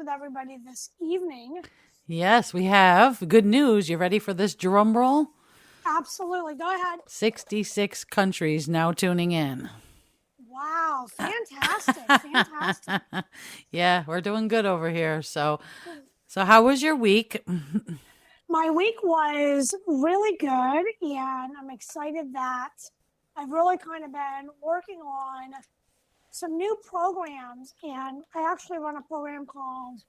with everybody this evening. Yes, we have. Good news. You ready for this drum roll? Absolutely. Go ahead. 66 countries now tuning in. Wow. Fantastic. Yeah, we're doing good over here. So how was your week? My week was really good, and I'm excited that I've really kind of been working on some new programs, and I actually run a program called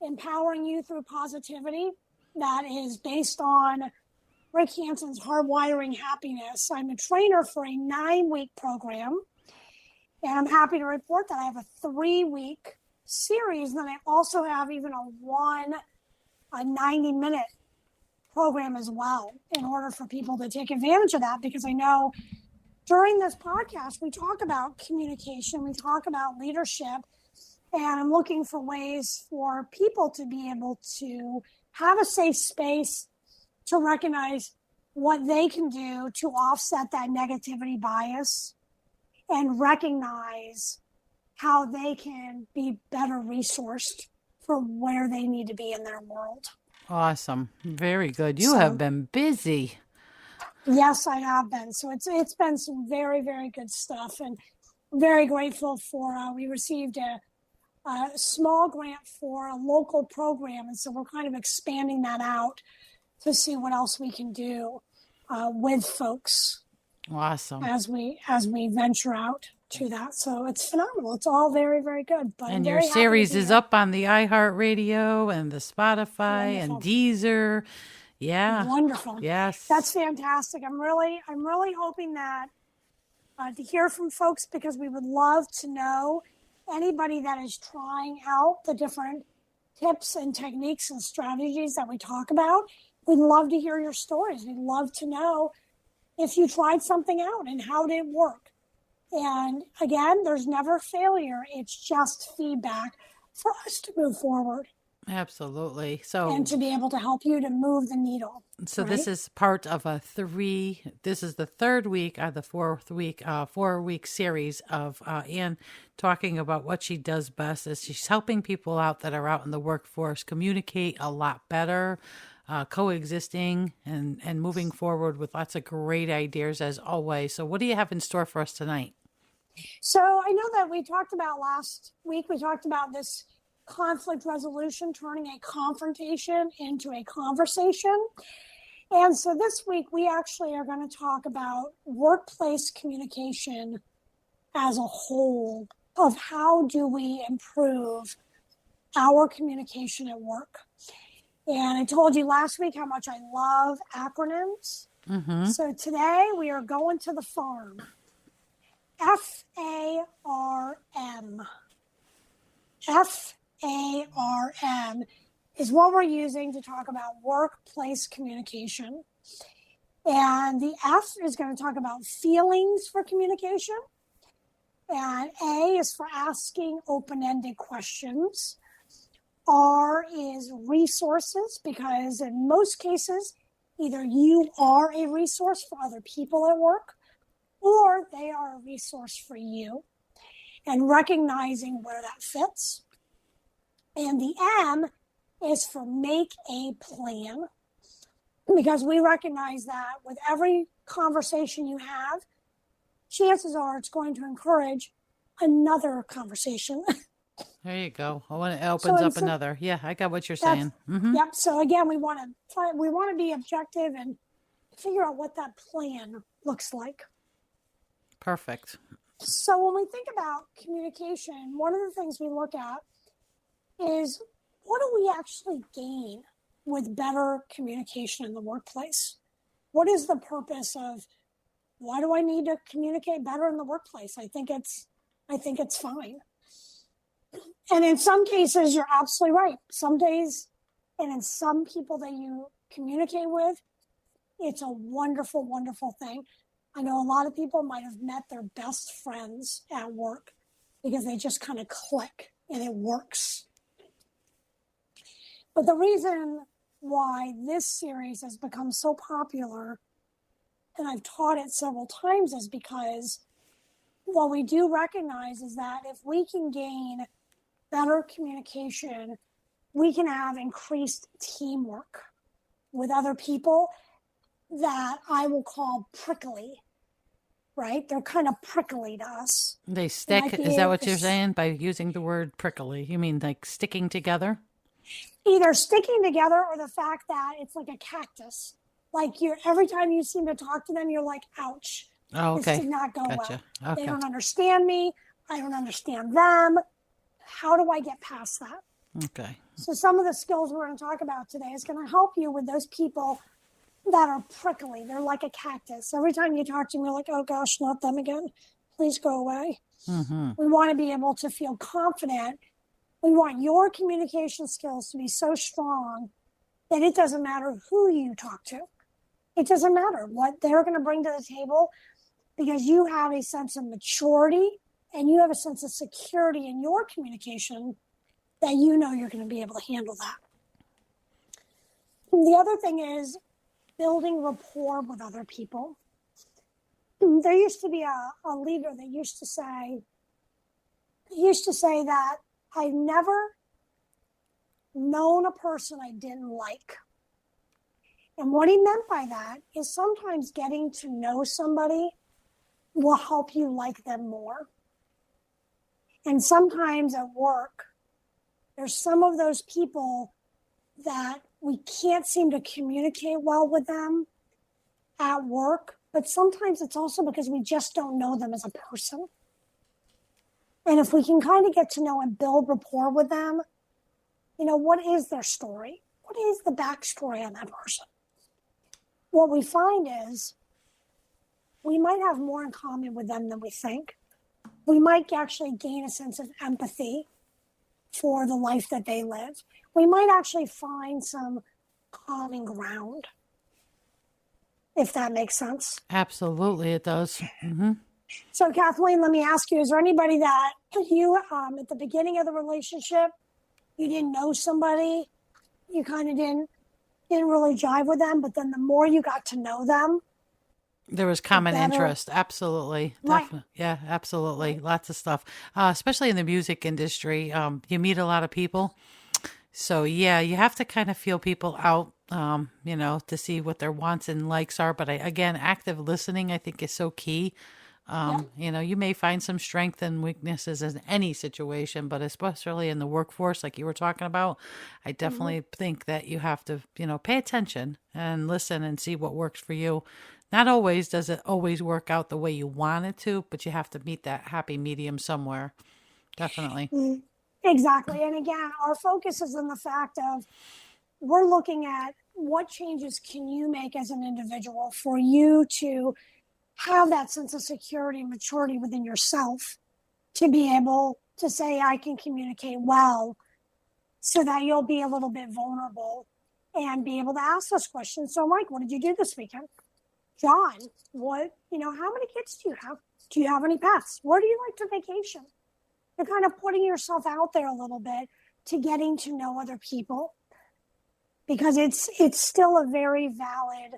Empowering You Through Positivity that is based on Rick Hanson's Hardwiring Happiness. I'm a trainer for a 9-week program, and I'm happy to report that I have a 3-week series. Then I also have even a 90-minute program as well in order for people to take advantage of that, because I know during this podcast, we talk about communication, we talk about leadership, and I'm looking for ways for people to be able to have a safe space to recognize what they can do to offset that negativity bias and recognize how they can be better resourced for where they need to be in their world. Awesome. Very good. You have been busy. Yes, I have been. So it's been some very, very good stuff, and very grateful for, we received a small grant for a local program. And so we're kind of expanding that out to see what else we can do with folks. Awesome. As we venture out to that. So it's phenomenal. It's all very, very good. But and your series is up on the iHeartRadio and the Spotify and Deezer. Yeah. Wonderful. Yes. That's fantastic. I'm really hoping that to hear from folks, because we would love to know anybody that is trying out the different tips and techniques and strategies that we talk about. We'd love to hear your stories. We'd love to know if you tried something out and how did it work. And again, there's never failure. It's just feedback for us to move forward. Absolutely. And to be able to help you to move the needle. So This is part of this is the third week of the 4-week series of Anne talking about what she does best is she's helping people out that are out in the workforce communicate a lot better, coexisting and moving forward with lots of great ideas as always. So what do you have in store for us tonight? So I know that we talked about last week, we talked about this conflict resolution, turning a confrontation into a conversation. And so this week, we actually are going to talk about workplace communication as a whole, of how do we improve our communication at work. And I told you last week how much I love acronyms. Mm-hmm. So today we are going to the farm. FARM. FARM is what we're using to talk about workplace communication. And the F is going to talk about feelings for communication. And A is for asking open-ended questions. R is resources, because in most cases, either you are a resource for other people at work, or they are a resource for you, and recognizing where that fits. And the M is for make a plan, because we recognize that with every conversation you have, chances are it's going to encourage another conversation. There you go. It opens up another. Yeah, I got what you're saying. Mm-hmm. Yep. So again, we want to be objective and figure out what that plan looks like. Perfect. So when we think about communication, one of the things we look at is, what do we actually gain with better communication in the workplace? What is the purpose of, why do I need to communicate better in the workplace? I think it's fine. And in some cases, you're absolutely right. Some days, and in some people that you communicate with, it's a wonderful, wonderful thing. I know a lot of people might have met their best friends at work because they just kind of click and it works. But the reason why this series has become so popular, and I've taught it several times, is because what we do recognize is that if we can gain better communication, we can have increased teamwork with other people that I will call prickly, right? They're kind of prickly to us. They stick. Is that what you're saying by using the word prickly? You mean like sticking together? Either sticking together or the fact that it's like a cactus. Like every time you seem to talk to them, you're like, ouch. Oh, okay. This did not go Gotcha. well. Okay. They don't understand me. I don't understand them. How do I get past that? Okay. So some of the skills we're going to talk about today is going to help you with those people that are prickly. They're like a cactus. Every time you talk to them, you're like, oh gosh, not them again. Please go away. Mm-hmm. We want to be able to feel confident. We want your communication skills to be so strong that it doesn't matter who you talk to. It doesn't matter what they're going to bring to the table, because you have a sense of maturity and you have a sense of security in your communication that you know you're going to be able to handle that. And the other thing is building rapport with other people. There used to be a leader that used to say that I've never known a person I didn't like. And what he meant by that is sometimes getting to know somebody will help you like them more. And sometimes at work, there's some of those people that we can't seem to communicate well with them at work, but sometimes it's also because we just don't know them as a person. And if we can kind of get to know and build rapport with them, what is their story? What is the backstory on that person? What we find is we might have more in common with them than we think. We might actually gain a sense of empathy for the life that they live. We might actually find some common ground, if that makes sense. Absolutely, it does. Mm-hmm. So, Kathleen, let me ask you, is there anybody that you, at the beginning of the relationship, you didn't know somebody, you kind of didn't really jive with them, but then the more you got to know them, there was common interest. Absolutely. Right. Yeah, absolutely. Right. Lots of stuff, especially in the music industry. You meet a lot of people. So, yeah, you have to kind of feel people out, to see what their wants and likes are. But again, active listening, I think, is so key. You may find some strength and weaknesses in any situation, but especially in the workforce, like you were talking about, I definitely think that you have to, pay attention and listen and see what works for you. Not always does it always work out the way you want it to, but you have to meet that happy medium somewhere. Definitely. Exactly. And again, our focus is on the fact of we're looking at what changes can you make as an individual for you to have that sense of security and maturity within yourself to be able to say, I can communicate well, so that you'll be a little bit vulnerable and be able to ask those questions. So, Mike, what did you do this weekend? John, how many kids do you have? Do you have any pets? Where do you like to vacation? You're kind of putting yourself out there a little bit to getting to know other people, because it's still a very valid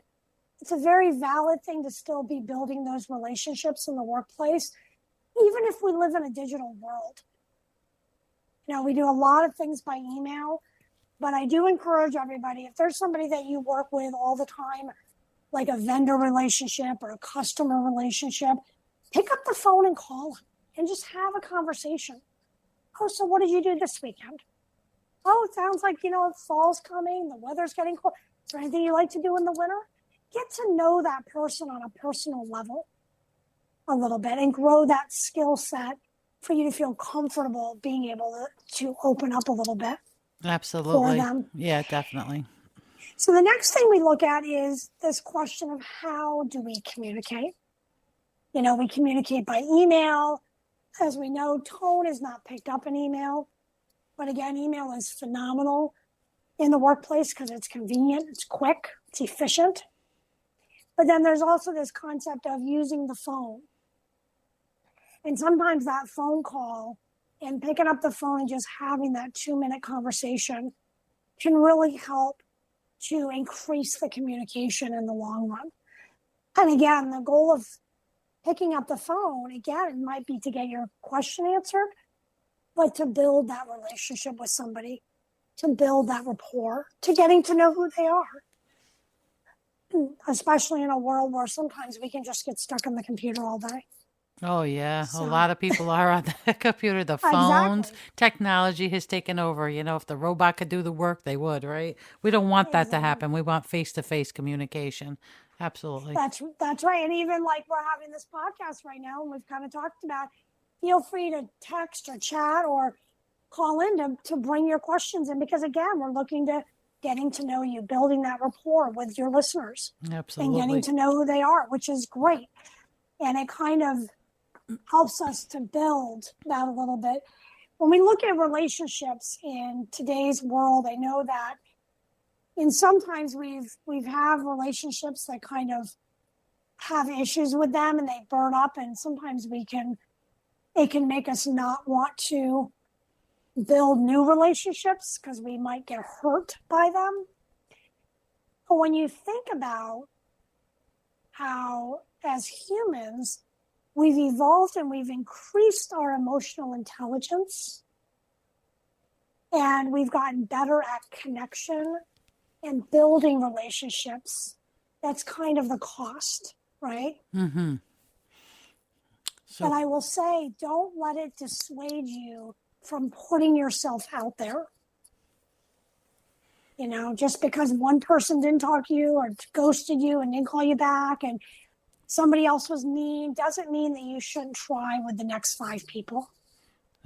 thing to still be building those relationships in the workplace, even if we live in a digital world. We do a lot of things by email, but I do encourage everybody, if there's somebody that you work with all the time, like a vendor relationship or a customer relationship, pick up the phone and call them and just have a conversation. Oh, so what did you do this weekend? Oh, it sounds like, fall's coming, the weather's getting cold. Is there anything you like to do in the winter? Get to know that person on a personal level a little bit and grow that skill set for you to feel comfortable being able to open up a little bit. Absolutely. For them. Yeah, definitely. So the next thing we look at is this question of how do we communicate? We communicate by email. As we know, tone is not picked up in email. But again, email is phenomenal in the workplace because it's convenient, it's quick, it's efficient. But then there's also this concept of using the phone. And sometimes that phone call and picking up the phone and just having that 2-minute conversation can really help to increase the communication in the long run. And again, the goal of picking up the phone, again, might be to get your question answered, but to build that relationship with somebody, to build that rapport, to getting to know who they are. Especially in a world where sometimes we can just get stuck on the computer all day. Oh, yeah. A So, lot of people are on the computer. The phones, exactly. technology has taken over. You know, if the robot could do the work, they would, right? We don't want that to Exactly. happen. We want face-to-face communication. Absolutely. That's right. And even like we're having this podcast right now, and we've kind of talked about, feel free to text or chat or call in to bring your questions in, because again, we're looking to getting to know you, building that rapport with your listeners and getting Absolutely. to know who they are, which is great. And it kind of helps us to build that a little bit. When we look at relationships in today's world, I know that and sometimes we've have relationships that kind of have issues with them and they burn up, and sometimes it can make us not want to build new relationships because we might get hurt by them. But when you think about how as humans we've evolved and we've increased our emotional intelligence and we've gotten better at connection and building relationships, that's kind of the cost, right? Mm-hmm. So, And I will say, don't let it dissuade you from putting yourself out there. You know, just because one person didn't talk to you or ghosted you and didn't call you back and somebody else was mean doesn't mean that you shouldn't try with the next 5 people.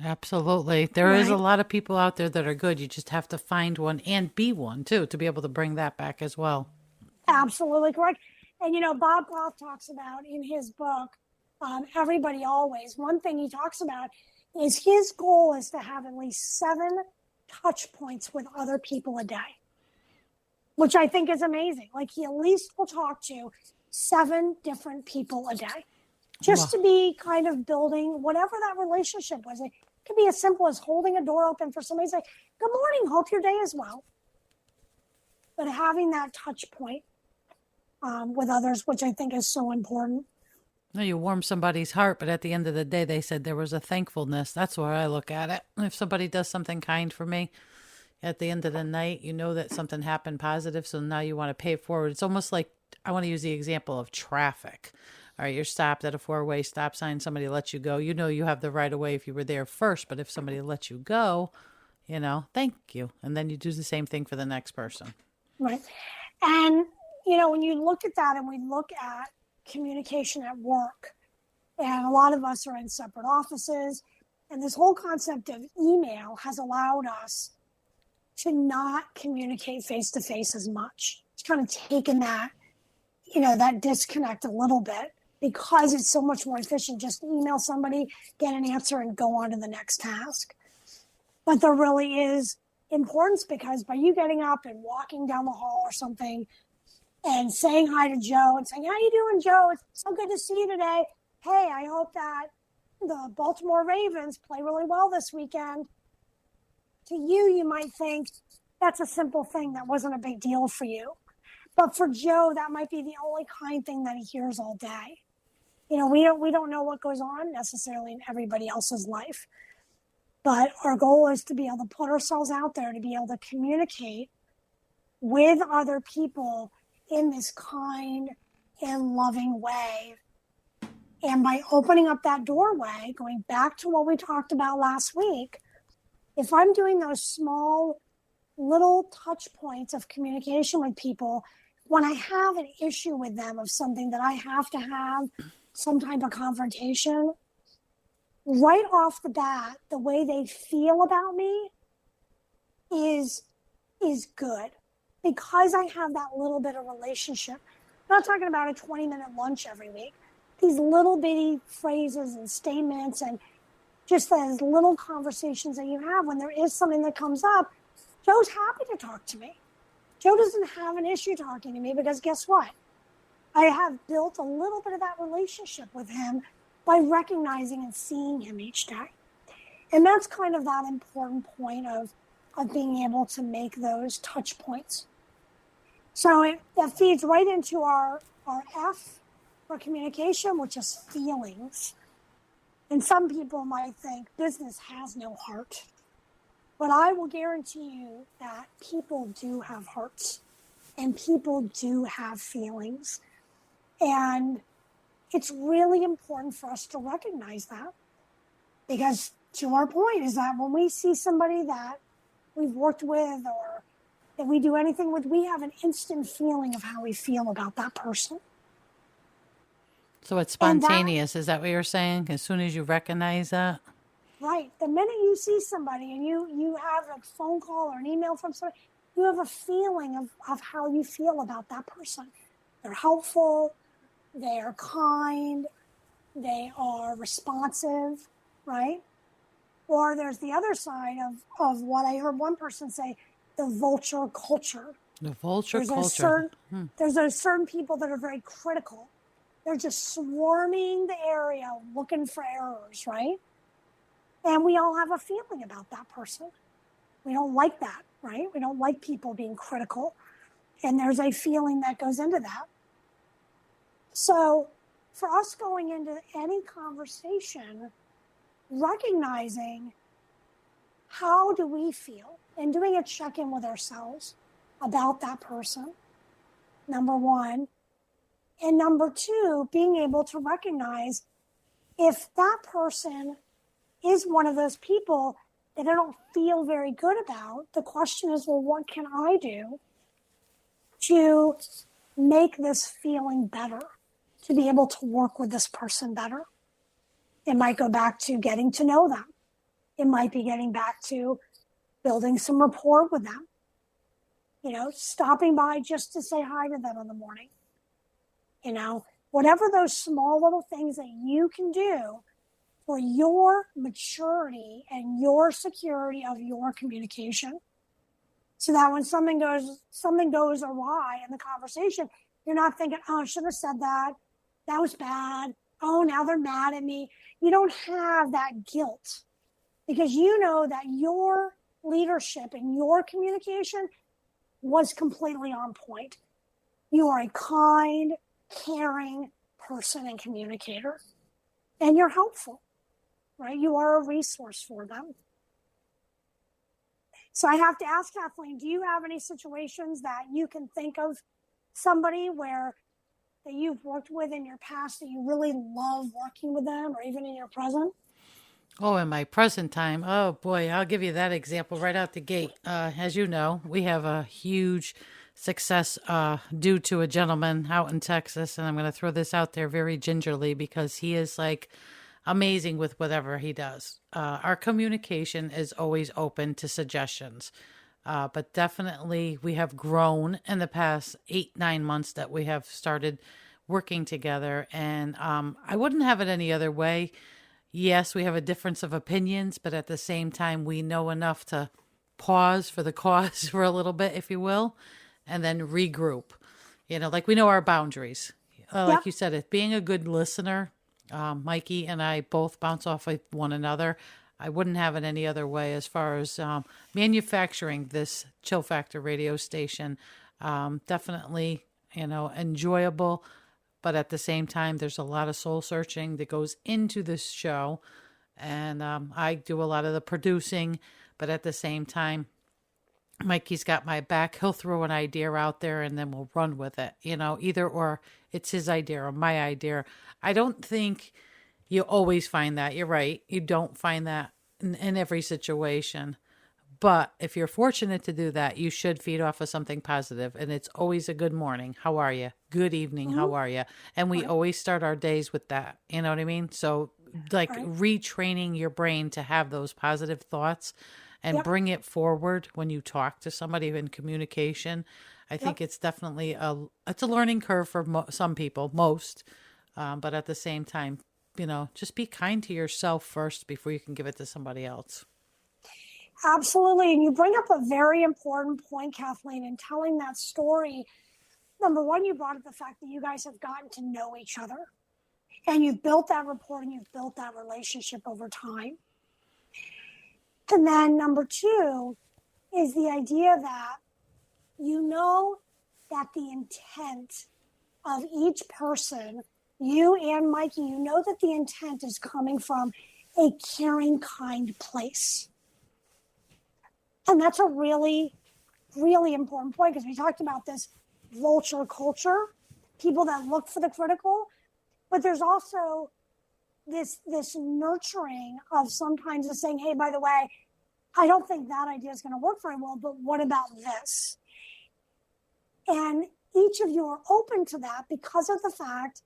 absolutely. There is a Right? lot of people out there that are good. You just have to find one and be one, too, to be able to bring that back as well. Absolutely correct. And, you know, Bob Goff talks about in his book, Everybody Always, one thing he talks about is his goal is to have at least 7 touch points with other people a day, which I think is amazing. Like he at least will talk to 7 different people a day just Wow. to be kind of building whatever that relationship was. It could be as simple as holding a door open for somebody to say, good morning, hope your day is well. But having that touch point with others, which I think is so important. No, you warm somebody's heart, but at the end of the day, they said there was a thankfulness. That's where I look at it. If somebody does something kind for me, at the end of the night, you know that something happened positive, so now you want to pay it forward. It's almost like I want to use the example of traffic. All right, you're stopped at a 4-way stop sign, somebody lets you go. You know you have the right of way if you were there first, but if somebody lets you go, you know, thank you. And then you do the same thing for the next person. Right. And, you know, when you look at that and we look at communication at work, and a lot of us are in separate offices, and this whole concept of email has allowed us to not communicate face to face as much. It's kind of taken that, you know, that disconnect a little bit because it's so much more efficient just to email somebody, get an answer, and go on to the next task. But there really is importance because by you getting up and walking down the hall or something and saying hi to Joe and saying, how you doing, Joe? It's so good to see you today. Hey, I hope that the Baltimore Ravens play really well this weekend. To you, you might think that's a simple thing that wasn't a big deal for you. But for Joe, that might be the only kind thing that he hears all day. You know, we don't know what goes on necessarily in everybody else's life. But our goal is to be able to put ourselves out there, to be able to communicate with other people in this kind and loving way. And by opening up that doorway, going back to what we talked about last week, if I'm doing those small little touch points of communication with people, when I have an issue with them of something that I have to have some type of confrontation, right off the bat, the way they feel about me is good because I have that little bit of relationship. I'm not talking about a 20-minute lunch every week. These little bitty phrases and statements and just those little conversations that you have when there is something that comes up, Joe's happy to talk to me. Joe doesn't have an issue talking to me because guess what? I have built a little bit of that relationship with him by recognizing and seeing him each day. And that's kind of that important point of being able to make those touch points. So that feeds right into our F for communication, which is feelings. And some people might think business has no heart. But I will guarantee you that people do have hearts and people do have feelings. And it's really important for us to recognize that. Because to our point is that when we see somebody that we've worked with or that we do anything with, we have an instant feeling of how we feel about that person. So it's And that, spontaneous. Is that what you're saying? As soon as you recognize that? right, the minute you see somebody and you have a phone call or an email from somebody, you have a feeling of how you feel about that person. They're helpful, they are kind, they are responsive, right? Or there's the other side of what I heard one person say, the vulture culture. The vulture There's culture. there's a certain people that are very critical. They're just swarming the area looking for errors, right? And we all have a feeling about that person. We don't like that, right? We don't like people being critical. And there's a feeling that goes into that. So for us going into any conversation, recognizing how do we feel and doing a check-in with ourselves about that person, number one. And number two, being able to recognize if that person is one of those people that I don't feel very good about, the question is, well, what can I do to make this feeling better, to be able to work with this person better? It might go back to getting to know them. It might be getting back to building some rapport with them. Stopping by just to say hi to them in the morning. Whatever those small little things that you can do for your maturity and your security of your communication, so that when something goes awry in the conversation, you're not thinking, oh, I should have said that. That was bad. Oh, now they're mad at me. You don't have that guilt because you know that your leadership and your communication was completely on point. You are a kind, caring person and communicator, and you're helpful, right? You are a resource for them. So I have to ask Kathleen, do you have any situations that you can think of somebody that you've worked with in your past that you really love working with them, or even in your present? Oh, in my present time, oh boy, I'll give you that example right out the gate. As you know, we have a huge success due to a gentleman out in Texas, and I'm going to throw this out there very gingerly because he is like amazing with whatever he does. Our communication is always open to suggestions, but definitely we have grown in the past 8-9 months that we have started working together, and I wouldn't have it any other way. Yes, we have a difference of opinions, but at the same time, we know enough to pause for the cause for a little bit, if you will, and then regroup. Like we know our boundaries. Like Yep. you said, it being a good listener. Mikey and I both bounce off of one another. I wouldn't have it any other way as far as manufacturing this Chill Factor radio station. Definitely, enjoyable. But at the same time, there's a lot of soul searching that goes into this show. And I do a lot of the producing. But at the same time, Mikey's got my back. He'll throw an idea out there and then we'll run with it. Either or it's his idea or my idea. I don't think you always find that. You're right. You don't find that in every situation. But if you're fortunate to do that, you should feed off of something positive. And it's always a good morning. How are you? Good evening. How are you? And we always start our days with that. You know what I mean? So like retraining your brain to have those positive thoughts and bring it forward when you talk to somebody in communication. I think it's definitely it's a learning curve for some people, most. But at the same time, just be kind to yourself first before you can give it to somebody else. Absolutely. And you bring up a very important point, Kathleen, in telling that story. Number one, you brought up the fact that you guys have gotten to know each other and you've built that rapport and you've built that relationship over time. And then number two is the idea that you know that the intent of each person you and Mikey, you know that the intent is coming from a caring, kind place. And that's a really, really important point, because we talked about this vulture culture, people that look for the critical, but there's also this nurturing of sometimes just saying, hey, by the way, I don't think that idea is going to work very well, but what about this? And each of you are open to that because of the fact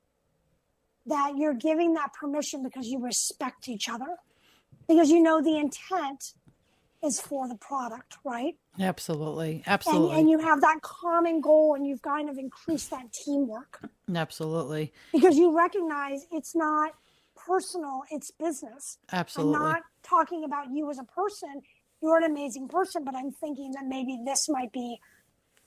that you're giving that permission, because you respect each other, because you know the intent is for the product, right? Absolutely. Absolutely. And you have that common goal, and you've kind of increased that teamwork. Absolutely. Because you recognize it's not personal, it's business. Absolutely. I'm not talking about you as a person. You're an amazing person, but I'm thinking that maybe this might be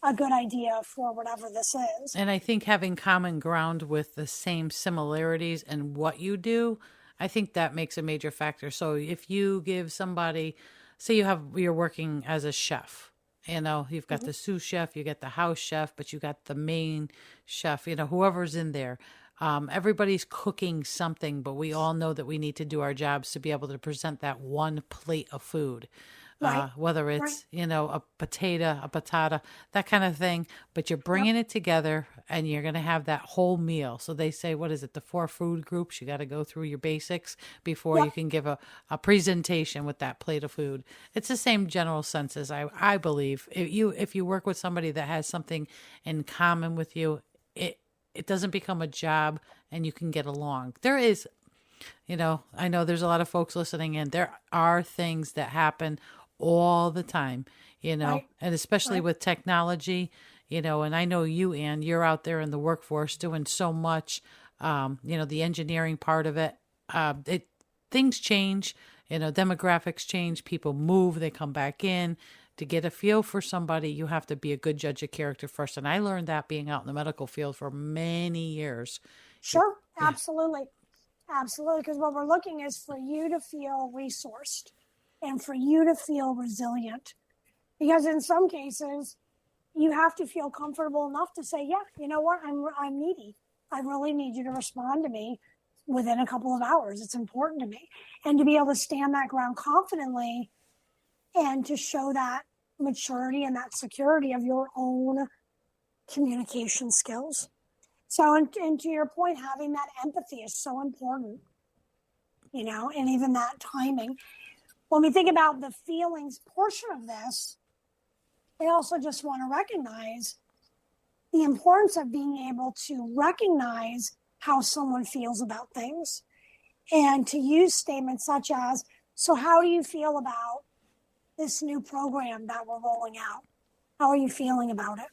a good idea for whatever this is. And I think having common ground with the same similarities and what you do, I think that makes a major factor. So if you give somebody, say you're working as a chef, you've got the sous chef, you get the house chef, but you got the main chef, whoever's in there. Everybody's cooking something, but we all know that we need to do our jobs to be able to present that one plate of food. Right. Whether it's, a potato, a patata, that kind of thing. But you're bringing it together, and you're going to have that whole meal. So they say, what is it, the 4 food groups? You got to go through your basics before you can give a presentation with that plate of food. It's the same general sense as I believe. If you work with somebody that has something in common with you, it doesn't become a job, and you can get along. There is, I know there's a lot of folks listening in. There are things that happen all the time, Right. and especially with technology, and I know you, Ann, you're out there in the workforce doing so much, the engineering part of it. Things change, demographics change, people move, they come back in. To get a feel for somebody, you have to be a good judge of character first. And I learned that being out in the medical field for many years. Sure, absolutely. Absolutely, because what we're looking is for you to feel resourced and for you to feel resilient. Because in some cases, you have to feel comfortable enough to say, yeah, you know what, I'm needy. I really need you to respond to me within a couple of hours. It's important to me. And to be able to stand that ground confidently and to show that maturity and that security of your own communication skills. So, and to your point, having that empathy is so important, and even that timing. When we think about the feelings portion of this, I also just want to recognize the importance of being able to recognize how someone feels about things, and to use statements such as, so how do you feel about this new program that we're rolling out? How are you feeling about it?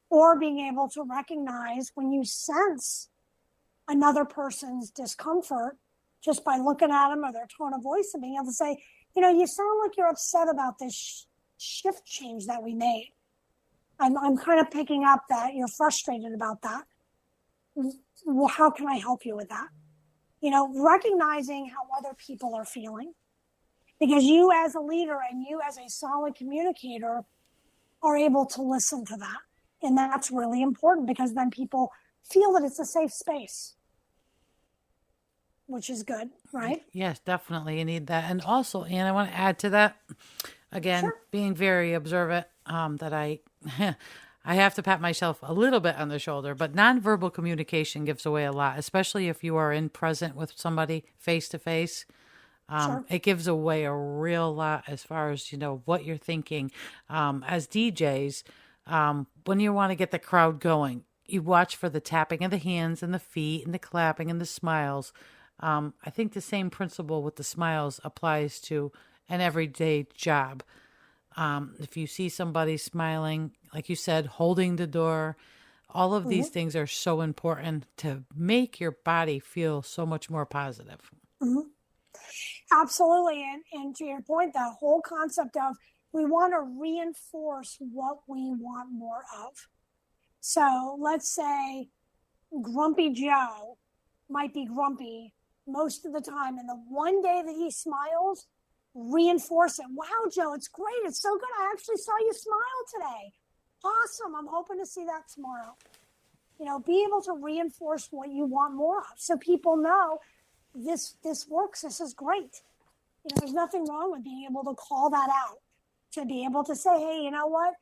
Or being able to recognize when you sense another person's discomfort just by looking at them or their tone of voice, and being able to say, you sound like you're upset about this shift change that we made. I'm kind of picking up that you're frustrated about that. Well, how can I help you with that? Recognizing how other people are feeling. Because you as a leader and you as a solid communicator are able to listen to that. And that's really important, because then people feel that it's a safe space, which is good, right? Yes, definitely. You need that. And also, Ann, I want to add to that, again, being very observant, that I have to pat myself a little bit on the shoulder, but nonverbal communication gives away a lot, especially if you are in present with somebody face to face. It gives away a real lot as far as, what you're thinking. As DJs, when you want to get the crowd going, you watch for the tapping of the hands and the feet and the clapping and the smiles. I think the same principle with the smiles applies to an everyday job. If you see somebody smiling, like you said, holding the door, all of these things are so important to make your body feel so much more positive. Mm-hmm. Absolutely. And to your point, that whole concept of we want to reinforce what we want more of. So let's say Grumpy Joe might be grumpy most of the time, and the one day that he smiles, reinforce it. Wow, Joe, it's great. It's so good. I actually saw you smile today. Awesome. I'm hoping to see that tomorrow. Be able to reinforce what you want more of, so people know this works. This is great. There's nothing wrong with being able to call that out, to be able to say, hey, you know what,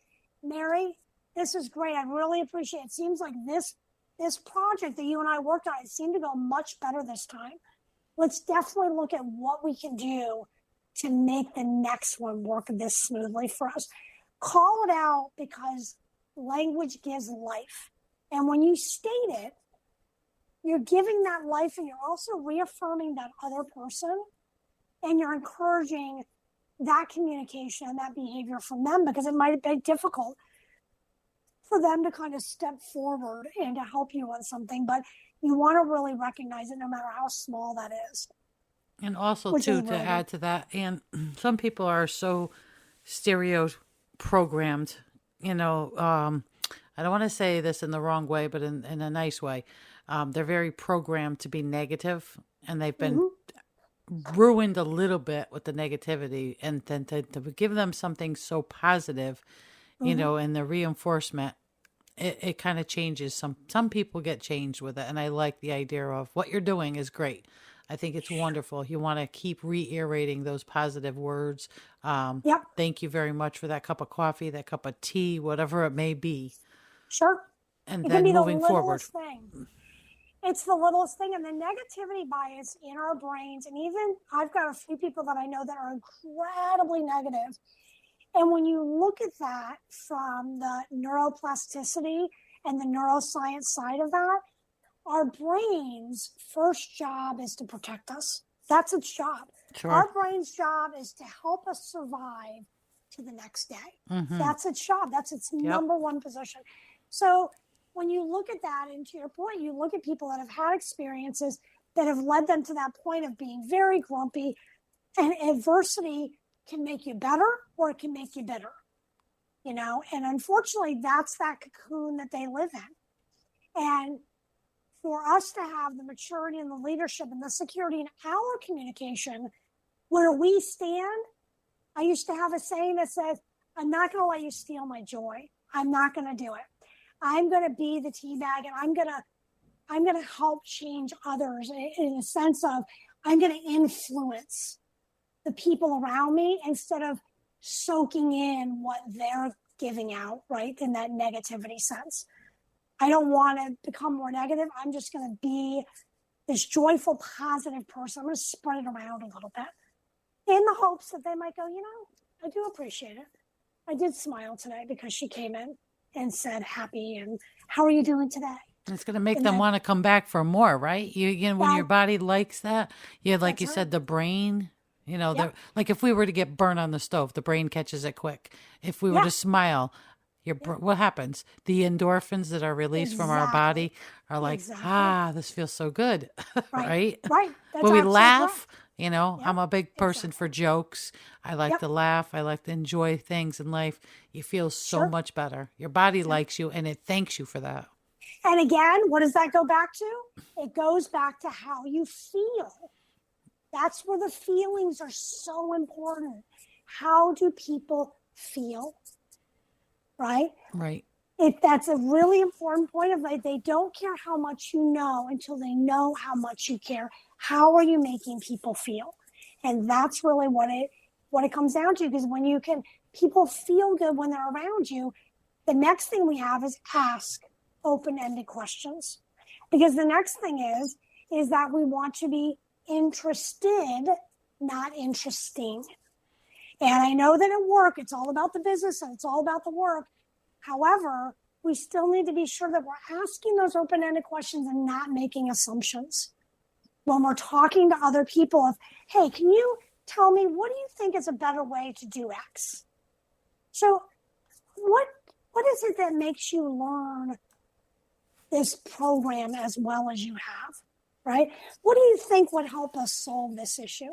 Mary, this is great. I really appreciate it. It seems like this project that you and I worked on, it seemed to go much better this time. Let's definitely look at what we can do to make the next one work this smoothly for us. Call it out, because language gives life. And when you state it, you're giving that life, and you're also reaffirming that other person, and you're encouraging that communication and that behavior from them, because it might be difficult for them to kind of step forward and to help you on something, but you want to really recognize it no matter how small that is. And also, too, to add to that, and some people are so stereo-programmed, I don't want to say this in the wrong way, but in a nice way. They're very programmed to be negative, and they've been ruined a little bit with the negativity, and then to give them something so positive, and the reinforcement, it kind of changes. Some people get changed with it, and I like the idea of what you're doing is great. I think it's wonderful. You want to keep reiterating those positive words. Yep. Thank you very much for that cup of coffee, that cup of tea, whatever it may be. Sure. And it then can be moving the forward. Thing. It's the littlest thing, and the negativity bias in our brains. And even I've got a few people that I know that are incredibly negative. And when you look at that from the neuroplasticity and the neuroscience side of that, our brain's first job is to protect us. That's its job. Sure. Our brain's job is to help us survive to the next day. Mm-hmm. That's its job. That's its number one position. So when you look at that, and to your point, you look at people that have had experiences that have led them to that point of being very grumpy, and adversity can make you better or it can make you bitter, and unfortunately that's that cocoon that they live in. And for us to have the maturity and the leadership and the security in our communication where we stand, I used to have a saying that says, I'm not going to let you steal my joy. I'm not going to do it. I'm going to be the tea bag, and I'm going to help change others in a sense of I'm going to influence the people around me instead of soaking in what they're giving out, right? In that negativity sense. I don't want to become more negative. I'm just going to be this joyful, positive person. I'm going to spread it around a little bit in the hopes that they might go, I do appreciate it. I did smile today because she came in and said happy, and how are you doing today? It's going to make them want to come back for more, right? When your body likes that, like you said, the brain, like if we were to get burned on the stove, the brain catches it quick. If we were to smile, what happens? The endorphins that are released from our body are like, this feels so good, right? Right. When we laugh, I'm a big person for jokes. I like to laugh. I like to enjoy things in life. You feel so much better. Your body likes you, and it thanks you for that. And again, what does that go back to? It goes back to how you feel. That's where the feelings are so important. How do people feel? Right? Right. That's a really important point of life. They don't care how much you know until they know how much you care. How are you making people feel? And that's really what it comes down to, because when people feel good when they're around you, the next thing we have is ask open-ended questions. Because the next thing is that we want to be interested, not interesting. And I know that at work, it's all about the business and it's all about the work. However, we still need to be sure that we're asking those open-ended questions and not making assumptions. When we're talking to other people of, hey, can you tell me, what do you think is a better way to do X? So what is it that makes you learn this program as well as you have, right? What do you think would help us solve this issue?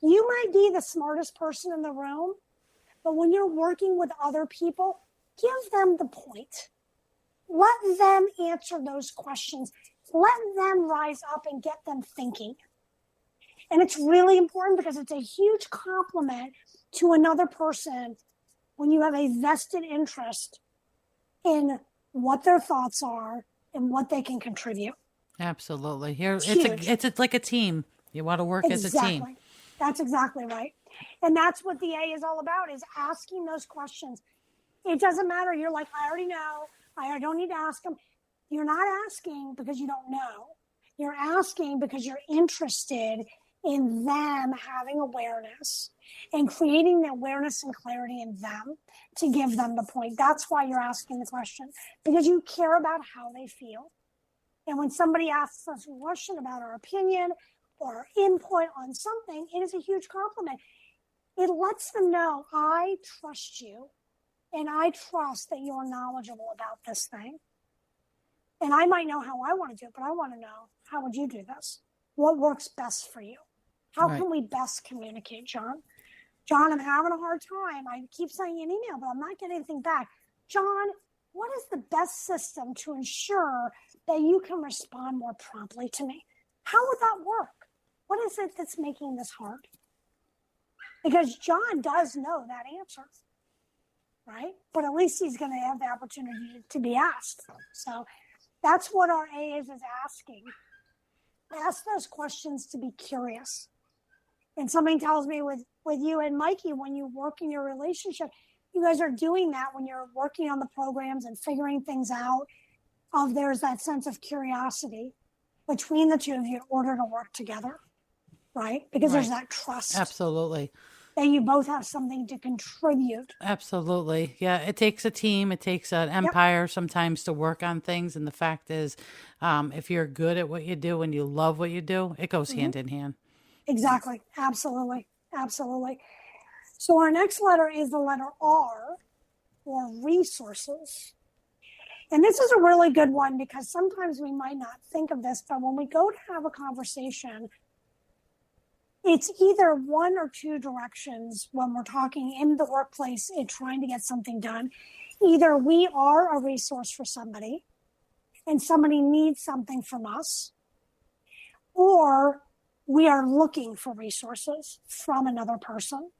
You might be the smartest person in the room, but when you're working with other people, give them the point. Let them answer those questions. Let them rise up and get them thinking. And it's really important because it's a huge compliment to another person when you have a vested interest in what their thoughts are and what they can contribute. Absolutely. Here, It's huge. it's like a team. You want to work as a team. Exactly. That's exactly right. And that's what the A is all about, is asking those questions. It doesn't matter. You're like, I already know. I don't need to ask them. You're not asking because you don't know. You're asking because you're interested in them having awareness and creating the awareness and clarity in them to give them the point. That's why you're asking the question, because you care about how they feel. And when somebody asks us a question about our opinion or input on something, it is a huge compliment. It lets them know, I trust you, and I trust that you're knowledgeable about this thing. And I might know how I want to do it, but I want to know, how would you do this? What works best for you? How can we best communicate, John? John, I'm having a hard time. I keep sending you an email, but I'm not getting anything back. John, what is the best system to ensure that you can respond more promptly to me? How would that work? What is it that's making this hard? Because John does know that answer, right? But at least he's going to have the opportunity to be asked. So that's what our A is asking. Ask those questions to be curious. And something tells me with you and Mikey, when you work in your relationship, you guys are doing that when you're working on the programs and figuring things out. There's that sense of curiosity between the two of you in order to work together, right? Because there's that trust. Absolutely. That you both have something to contribute. Absolutely. Yeah, it takes a team. It takes an empire sometimes to work on things. And the fact is, if you're good at what you do and you love what you do, it goes hand in hand. Exactly. Absolutely. Absolutely. So our next letter is the letter R, or resources. And this is a really good one because sometimes we might not think of this, but when we go to have a conversation, it's either one or two directions when we're talking in the workplace and trying to get something done. Either we are a resource for somebody and somebody needs something from us, or we are looking for resources from another person.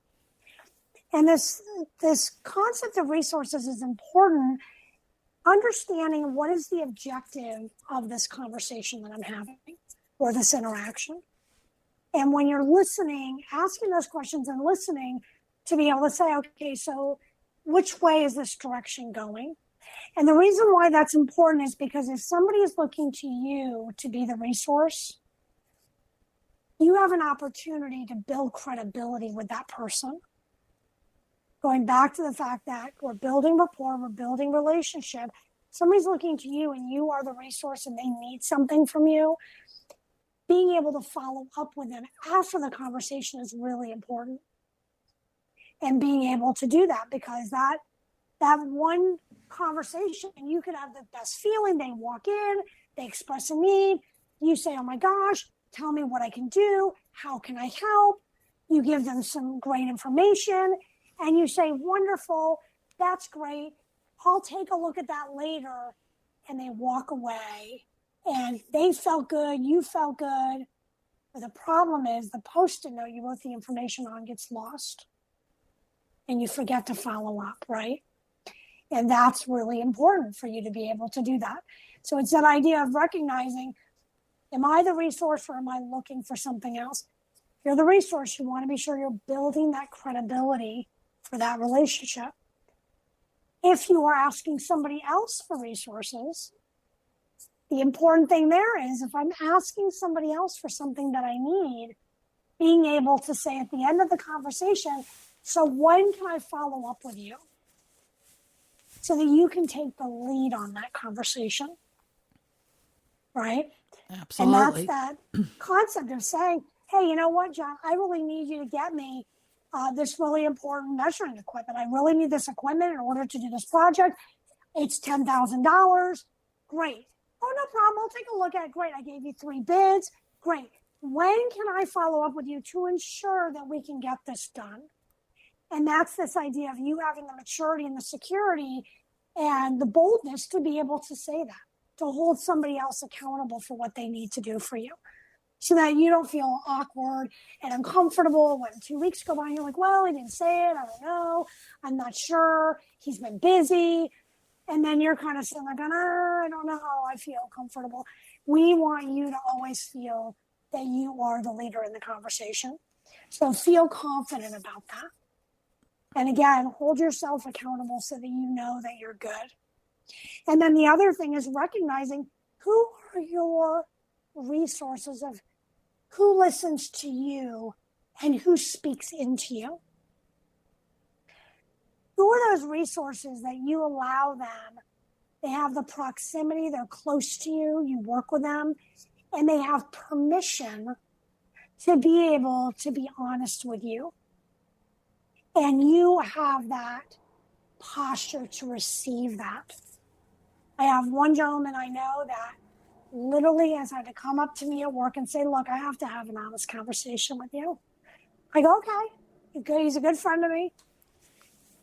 And this concept of resources is important, understanding what is the objective of this conversation that I'm having or this interaction. And when you're listening, asking those questions and listening to be able to say, okay, so which way is this direction going? And the reason why that's important is because if somebody is looking to you to be the resource, you have an opportunity to build credibility with that person. Going back to the fact that we're building rapport, we're building relationship. Somebody's looking to you and you are the resource and they need something from you. Being able to follow up with them after the conversation is really important. And being able to do that, because that one conversation, you could have the best feeling. They walk in, they express a need. You say, oh my gosh, tell me what I can do. How can I help? You give them some great information and you say, wonderful, that's great. I'll take a look at that later. And they walk away and they felt good. You felt good. But the problem is the Post-it note you wrote the information on gets lost and you forget to follow up, right? And that's really important for you to be able to do that. So it's that idea of recognizing, am I the resource or am I looking for something else? If you're the resource, you want to be sure you're building that credibility for that relationship. If you are asking somebody else for resources, the important thing there is if I'm asking somebody else for something that I need, being able to say at the end of the conversation, so when can I follow up with you? So that you can take the lead on that conversation, right? Absolutely. And that's that concept of saying, hey, you know what, John, I really need you to get me this really important measuring equipment. I really need this equipment in order to do this project. It's $10,000. Great. Oh, no problem. I'll take a look at it. Great. I gave you 3 bids. Great. When can I follow up with you to ensure that we can get this done? And that's this idea of you having the maturity and the security and the boldness to be able to say that, to hold somebody else accountable for what they need to do for you, so that you don't feel awkward and uncomfortable when 2 weeks go by and you're like, well, he didn't say it. I don't know. I'm not sure. He's been busy. And then you're kind of sitting there going, I don't know how I feel comfortable. We want you to always feel that you are the leader in the conversation. So feel confident about that. And again, hold yourself accountable so that you know that you're good. And then the other thing is recognizing who are your resources of who listens to you and who speaks into you. Who are those resources that you allow them? They have the proximity, they're close to you, you work with them, and they have permission to be able to be honest with you. And you have that posture to receive that. I have one gentleman I know that literally has had to come up to me at work and say, look, I have to have an honest conversation with you. I go, okay, he's a good friend of me.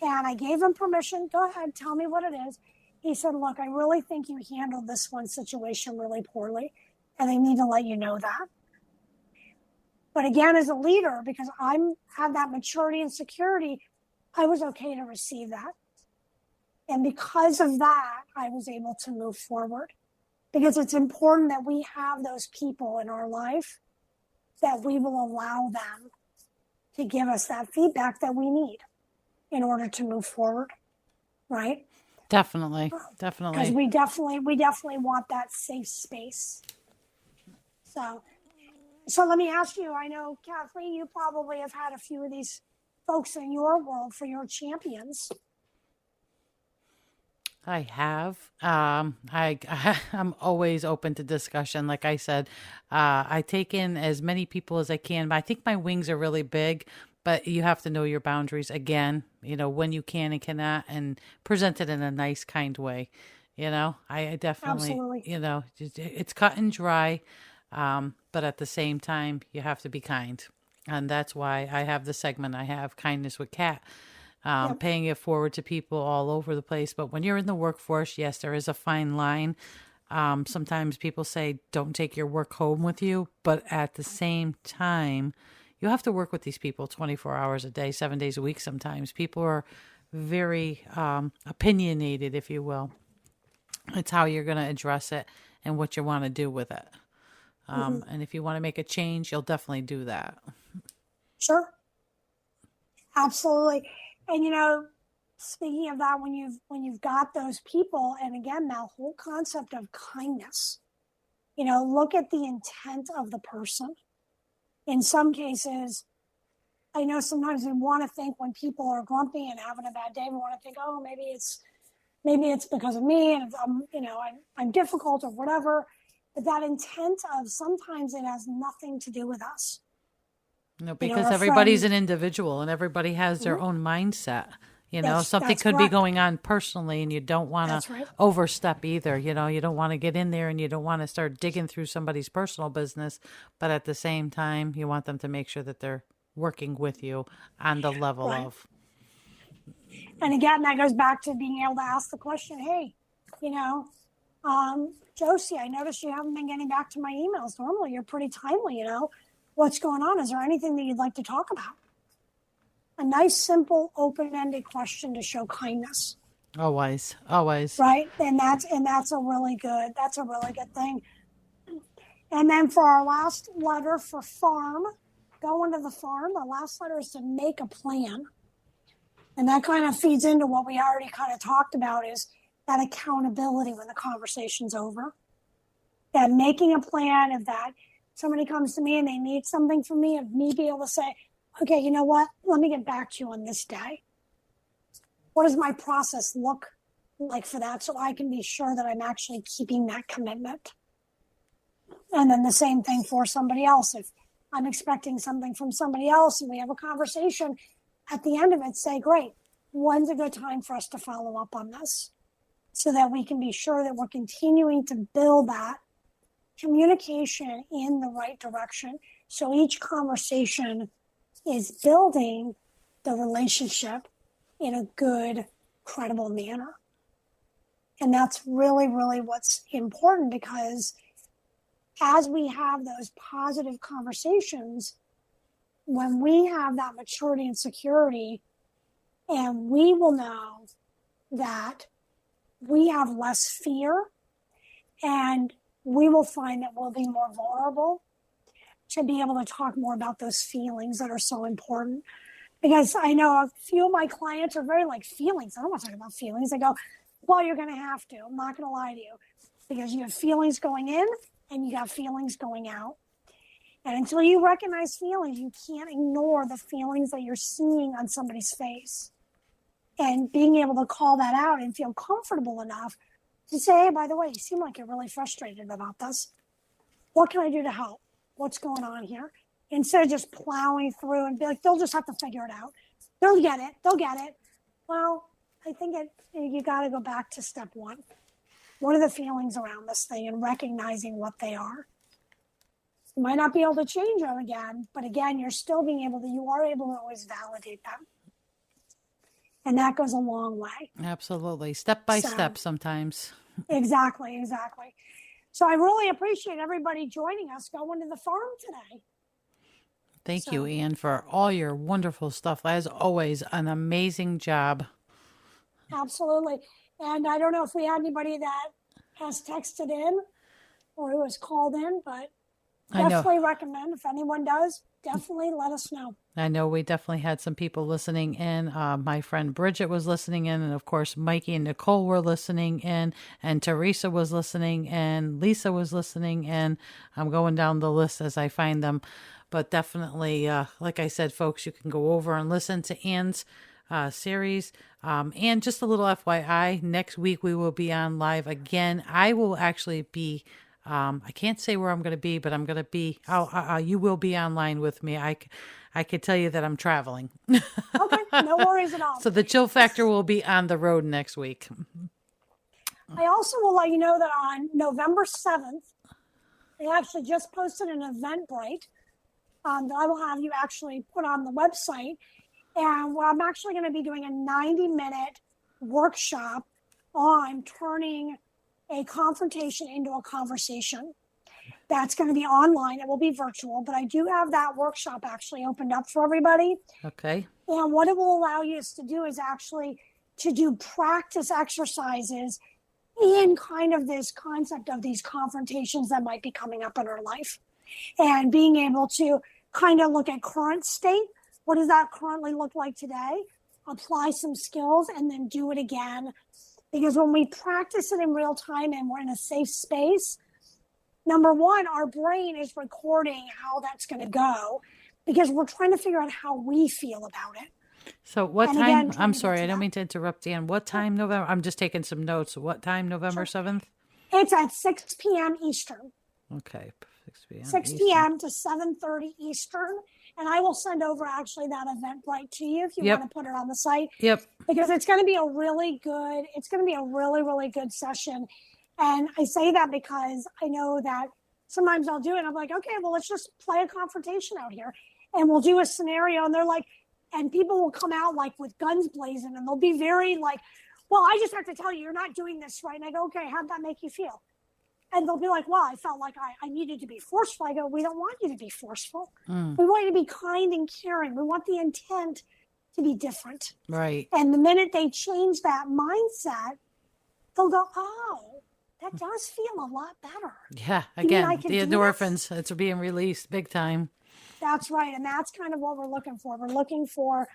And I gave him permission. Go ahead, tell me what it is. He said, look, I really think you handled this one situation really poorly, and I need to let you know that. But again, as a leader, because I have that maturity and security, I was okay to receive that. And because of that, I was able to move forward. Because it's important that we have those people in our life that we will allow them to give us that feedback that we need in order to move forward, right? Definitely. Because we definitely want that safe space. So let me ask you, I know, Kathleen, you probably have had a few of these folks in your world for your champions. I have. I'm always open to discussion. Like I said, I take in as many people as I can, but I think my wings are really big. But you have to know your boundaries again, when you can and cannot, and present it in a nice, kind way. I definitely, Absolutely. It's cut and dry. But at the same time, you have to be kind. And that's why I have the segment I have, Kindness with Kat, paying it forward to people all over the place. But when you're in the workforce, yes, there is a fine line. Sometimes people say, don't take your work home with you. But at the same time, you have to work with these people 24 hours a day, 7 days a week sometimes. People are very opinionated, if you will. It's how you're going to address it and what you want to do with it. And if you want to make a change, you'll definitely do that. Sure. Absolutely. And speaking of that, when you've got those people, and again, that whole concept of kindness, look at the intent of the person. In some cases, I know sometimes we want to think when people are grumpy and having a bad day, we want to think, oh, maybe it's because of me and I'm difficult or whatever. But that intent of sometimes it has nothing to do with us. No, because everybody's an individual and everybody has their own mindset. Something could be going on personally and you don't want to overstep either. You don't want to get in there and you don't want to start digging through somebody's personal business. But at the same time, you want them to make sure that they're working with you on the level of. And again, that goes back to being able to ask the question, hey, Josie, I noticed you haven't been getting back to my emails. Normally you're pretty timely, What's going on? Is there anything that you'd like to talk about? A nice, simple, open-ended question to show kindness. Always. Right? And that's a really good thing. And then for our last letter for farm, going to the farm, the last letter is to make a plan. And that kind of feeds into what we already kind of talked about is that accountability when the conversation's over. That making a plan of that somebody comes to me and they need something from me, of me be able to say, okay, you know what? Let me get back to you on this day. What does my process look like for that so I can be sure that I'm actually keeping that commitment? And then the same thing for somebody else. If I'm expecting something from somebody else and we have a conversation, at the end of it, say, great, when's a good time for us to follow up on this? So that we can be sure that we're continuing to build that communication in the right direction. So each conversation is building the relationship in a good, credible manner. And that's really, really what's important, because as we have those positive conversations, when we have that maturity and security, and we will know that we have less fear, and we will find that we'll be more vulnerable to be able to talk more about those feelings that are so important. Because I know a few of my clients are very like, feelings. I don't want to talk about feelings. I go, well, you're going to have to. I'm not going to lie to you, because you have feelings going in and you got feelings going out. And until you recognize feelings, you can't ignore the feelings that you're seeing on somebody's face. And being able to call that out and feel comfortable enough to say, hey, by the way, you seem like you're really frustrated about this. What can I do to help? What's going on here? Instead of just plowing through and be like, they'll just have to figure it out. They'll get it. They'll get it. Well, I think you got to go back to step one. What are the feelings around this thing, and recognizing what they are? You might not be able to change them again, but again, you are able to always validate them. And that goes a long way. Absolutely. Step by step sometimes. Exactly. So I really appreciate everybody joining us going to the farm today. Thank you, Ann, for all your wonderful stuff. As always, an amazing job. Absolutely. And I don't know if we had anybody that has texted in or who has called in, but definitely recommend, if anyone does, definitely let us know. I know we definitely had some people listening in. My friend Bridget was listening in, and of course Mikey and Nicole were listening in, and Teresa was listening in, Lisa was listening in. I'm going down the list as I find them, but definitely, like I said, folks, you can go over and listen to Ann's series. And just a little FYI, next week we will be on live again. I will actually be I can't say where I'm going to be, but I'm going to be, you will be online with me. I could tell you that I'm traveling. Okay, no worries at all. So the Chill Factor will be on the road next week. I also will let you know that on November 7th, they actually just posted an Eventbrite that I will have you actually put on the website. And I'm actually going to be doing a 90-minute workshop on turning a confrontation into a conversation. That's going to be online. It will be virtual, but I do have that workshop actually opened up for everybody. Okay. And what it will allow you to do is actually to do practice exercises in kind of this concept of these confrontations that might be coming up in our life, and being able to kind of look at current state. What does that currently look like today? Apply some skills and then do it again. Because when we practice it in real time and we're in a safe space, number one, our brain is recording how that's going to go, because we're trying to figure out how we feel about it. So what time? I'm sorry, I don't mean to interrupt, Dan. What time November? I'm just taking some notes. What time November 7th? It's at 6 p.m. Eastern. Okay, 6 p.m. 6 p.m. to 7:30 Eastern. And I will send over actually that Eventbrite to you if you want to put it on the site. Yep. Because it's going to be a really good session. And I say that because I know that sometimes I'll do it. I'm like, okay, well, let's just play a confrontation out here. And we'll do a scenario. And they're like, and people will come out like with guns blazing, and they'll be very like, well, I just have to tell you, you're not doing this right. And I go, okay, how'd that make you feel? And they'll be like, well, I felt like I needed to be forceful. I go, we don't want you to be forceful. We want you to be kind and caring. We want the intent to be different. Right. And the minute they change that mindset, they'll go, oh, that does feel a lot better. Yeah, again, the endorphins, it's being released big time. That's right. And that's kind of what we're looking for. We're looking for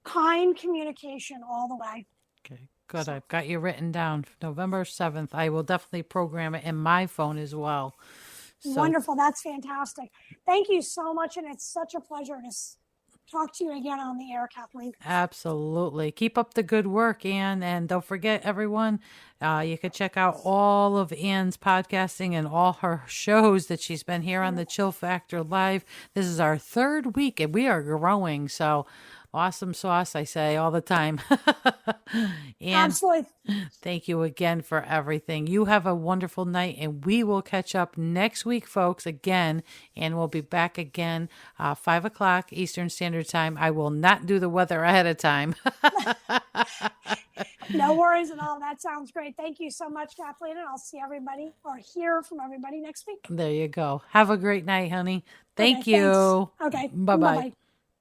kind communication all the way. Okay, good. I've got you written down. November 7th. I will definitely program it in my phone as well. So, wonderful. That's fantastic. Thank you so much. And it's such a pleasure to talk to you again on the air, Kathleen. Absolutely. Keep up the good work, Ann. And don't forget, everyone, you can check out all of Ann's podcasting and all her shows that she's been here on the Chill Factor Live. This is our 3rd week, and we are growing. So awesome sauce, I say all the time. And absolutely. Thank you again for everything. You have a wonderful night, and we will catch up next week, folks, again, and we'll be back again 5 o'clock Eastern Standard Time. I will not do the weather ahead of time. No worries at all. That sounds great. Thank you so much, Kathleen, and I'll see everybody or hear from everybody next week. There you go. Have a great night, honey. Thank you. Thanks. Okay. Bye-bye.